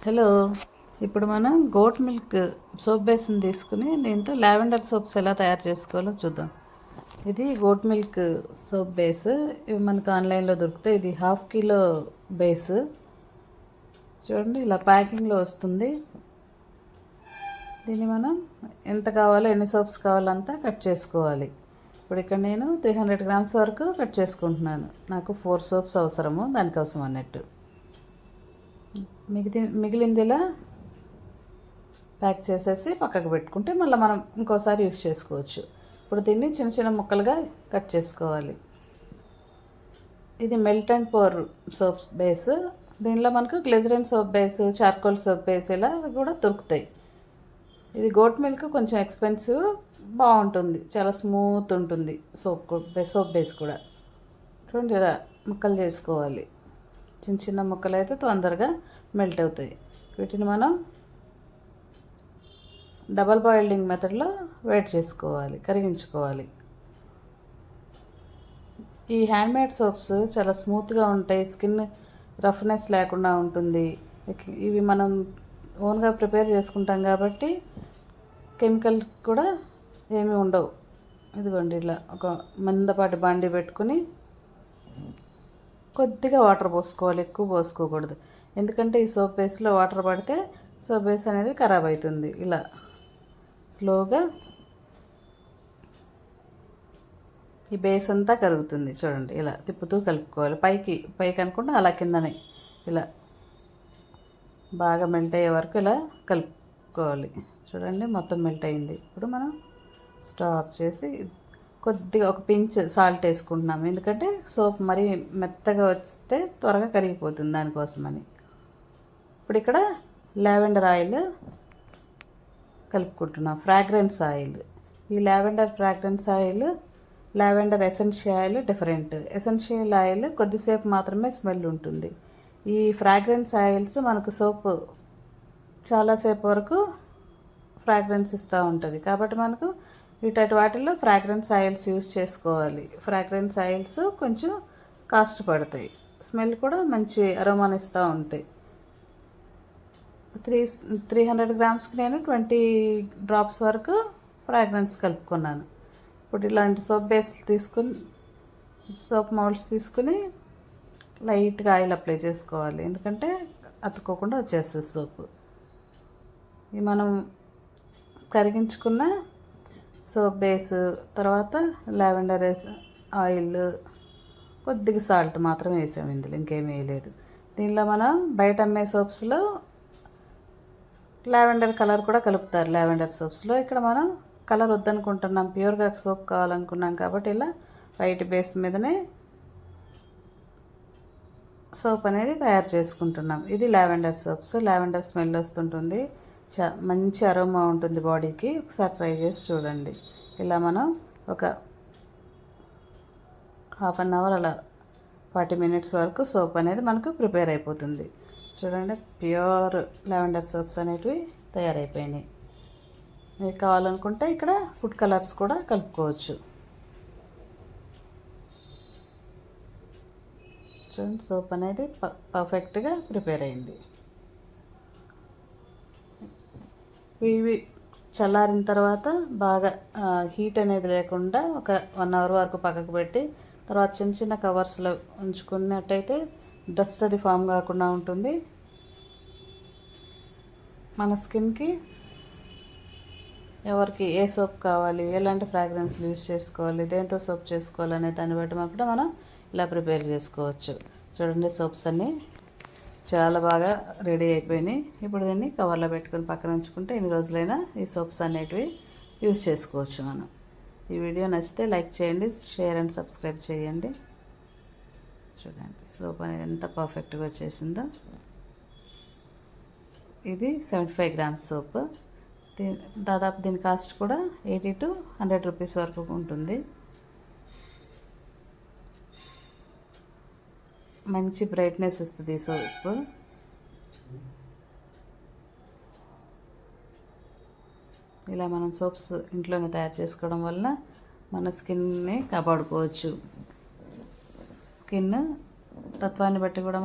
Hello. ఇప్పుడు మనం goat milk soap బేస్ని తీసుకుని దీంతో లావెండర్ సోప్స్ ఎలా తయారు చేసుకోవాలో చూద్దాం. ఇది గోట్ మిల్క్ సోప్ బేస్. ఇవి మనకు ఆన్లైన్లో దొరుకుతాయి. ఇది 1/2 కిలో బేస్. చూడండి, ఇలా ప్యాకింగ్లో వస్తుంది. దీన్ని మనం ఎంత కావాలో, ఎన్ని సోప్స్ కావాలంతా కట్ చేసుకోవాలి. ఇప్పుడు ఇక్కడ నేను 300 గ్రామ్స్ వరకు కట్ చేసుకుంటున్నాను. నాకు 4 సోప్స్ అవసరము, దానికోసం అన్నట్టు. మిగిలింది ఇలా ప్యాక్ చేసేసి పక్కకు పెట్టుకుంటే మళ్ళీ మనం ఇంకోసారి యూస్ చేసుకోవచ్చు. ఇప్పుడు దీన్ని చిన్న చిన్న ముక్కలుగా కట్ చేసుకోవాలి. ఇది melt and pour soap base. దీనిలో మనకు glycerin soap base, charcoal soap base ఇలా కూడా దొరుకుతాయి. ఇది గోట్ మిల్క్ కొంచెం ఎక్స్పెన్సివ్, బాగుంటుంది, చాలా స్మూత్ ఉంటుంది సోప్ బేస్ కూడా. చూడండి, ఇలా ముక్కలు చేసుకోవాలి. చిన్న చిన్న ముక్కలు అయితే తొందరగా మెల్ట్ అవుతాయి. వీటిని మనం డబల్ బాయిలింగ్ మెథడ్లో వేడి చేసుకోవాలి, కరిగించుకోవాలి. ఈ హ్యాండ్మేడ్ సోప్స్ చాలా స్మూత్గా ఉంటాయి, స్కిన్ రఫ్నెస్ లేకుండా ఉంటుంది. ఇవి మనం ఓన్గా ప్రిపేర్ చేసుకుంటాం కాబట్టి కెమికల్ కూడా ఏమీ ఉండవు. ఇదిగోండి, ఇలా ఒక మందపాటి బాండి పెట్టుకుని కొద్దిగా వాటర్ పోసుకోవాలి, ఎక్కువ పోసుకోకూడదు. ఎందుకంటే ఈ సోప్ బేస్లో వాటర్ పడితే సోప్ బేస్ అనేది ఖరాబ్ అవుతుంది. ఇలా స్లోగా ఈ బేస్ అంతా కరుగుతుంది. చూడండి, ఇలా తిప్పుతూ కలుపుకోవాలి. పైకి అనుకుంటే అలా కిందనే ఇలా బాగా మెల్ట్ అయ్యే వరకు ఇలా కలుపుకోవాలి. చూడండి, మొత్తం మెల్ట్ అయింది. ఇప్పుడు మనం స్టవ్ ఆఫ్ చేసి కొద్దిగా ఒక పించ్ సాల్ట్ వేసుకుంటున్నాము. ఎందుకంటే సోప్ మరీ మెత్తగా వస్తే త్వరగా కరిగిపోతుంది, దానికోసమని. ఇప్పుడు ఇక్కడ లావెండర్ ఆయిల్ కలుపుకుంటున్నాం, ఫ్రాగ్రెన్స్ ఆయిల్. ఈ lavender fragrance oil, lavender essential oil different. Essential oil కొద్దిసేపు మాత్రమే స్మెల్ ఉంటుంది. ఈ ఫ్రాగ్రెన్స్ ఆయిల్స్ మనకు సోప్ చాలాసేపు వరకు ఫ్రాగ్రెన్స్ ఇస్తూ ఉంటుంది. కాబట్టి మనకు వీటి వాటిల్లో ఫ్రాగ్రెన్స్ ఆయిల్స్ యూస్ చేసుకోవాలి. ఫ్రాగ్రెన్స్ ఆయిల్స్ కొంచెం కాస్ట్ పడతాయి, స్మెల్ కూడా మంచి అరోమానిస్తూ ఉంటాయి. 300 గ్రామ్స్కి నేను 20 డ్రాప్స్ వరకు ఫ్రాగ్రెన్స్ కలుపుకున్నాను. ఇప్పుడు ఇలాంటి సోప్ బేస్ తీసుకుని, సోప్ మౌల్డ్స్ తీసుకుని లైట్గా ఆయిల్ అప్లై చేసుకోవాలి. ఎందుకంటే అతుక్కోకుండా వచ్చేస్తుంది సోపు. ఇది మనం కరిగించుకున్న సోప్ బేస్, తర్వాత లావెండర్ ఆయిల్, కొద్దిగా సాల్ట్ మాత్రమే వేసాము, ఇందులో ఇంకేమీ వేయలేదు. దీనిలో మనం బయట అమ్మే సోప్స్లో లావెండర్ కలర్ కూడా కలుపుతారు. లావెండర్ సోప్స్లో ఇక్కడ మనం కలర్ వద్దనుకుంటున్నాం, ప్యూర్గా సోప్ కావాలనుకున్నాం కాబట్టి ఇలా వైట్ బేస్ మీదనే సోప్ అనేది తయారు చేసుకుంటున్నాం. ఇది లావెండర్ సోప్స్. లావెండర్ స్మెల్ వస్తుంటుంది, మంచి అరోమా ఉంటుంది బాడీకి. ఒకసారి ట్రై చేసి చూడండి. ఇలా మనం ఒక 1/2 అవర్ అలా 40 మినిట్స్ వరకు సోప్ అనేది మనకు ప్రిపేర్ అయిపోతుంది. చూడండి, ప్యూర్ లావెండర్ సోప్స్ అనేటివి తయారైపోయినాయి. మీకు కావాలనుకుంటే ఇక్కడ ఫుడ్ కలర్స్ కూడా కలుపుకోవచ్చు. చూడండి, సోప్ అనేది పర్ఫెక్ట్గా ప్రిపేర్ అయింది. ఇవి చల్లారిన తర్వాత బాగా హీట్ అనేది లేకుండా ఒక 1 అవర్ వరకు పక్కకు పెట్టి, తర్వాత చిన్న చిన్న కవర్స్లో ఉంచుకున్నట్టయితే డస్ట్ అది ఫామ్ కాకుండా ఉంటుంది. మన స్కిన్కి ఎవరికి ఏ సోప్ కావాలి, ఎలాంటి ఫ్రాగ్రెన్స్లు యూస్ చేసుకోవాలి, దేంతో సోప్ చేసుకోవాలనే దాన్ని బట్టి కూడా మనం ఇలా ప్రిపేర్ చేసుకోవచ్చు. చూడండి, సోప్స్ అన్నీ చాలా బాగా రెడీ అయిపోయినాయి. ఇప్పుడు దీన్ని కవర్లో పెట్టుకొని పక్కన ఉంచుకుంటే ఎన్ని రోజులైనా ఈ సోప్స్ అనేటివి యూస్ చేసుకోవచ్చు మనం. ఈ వీడియో నచ్చితే లైక్ చేయండి, షేర్ అండ్ సబ్స్క్రైబ్ చేయండి. చూడండి, సోప్ అనేది ఎంత పర్ఫెక్ట్గా వచ్చేసిందో. ఇది 75 గ్రామ్స్ సోప్. దాదాపు దీని కాస్ట్ కూడా 80 to 100 రూపీస్ వరకు ఉంటుంది. మంచి బ్రైట్నెస్ ఇస్తుంది ఈ సోప్. ఇలా మనం సోప్స్ ఇంట్లోనే తయారు చేసుకోవడం వల్ల మన స్కిన్ని కాపాడుకోవచ్చు. స్కిన్ తత్వాన్ని బట్టి కూడా మనం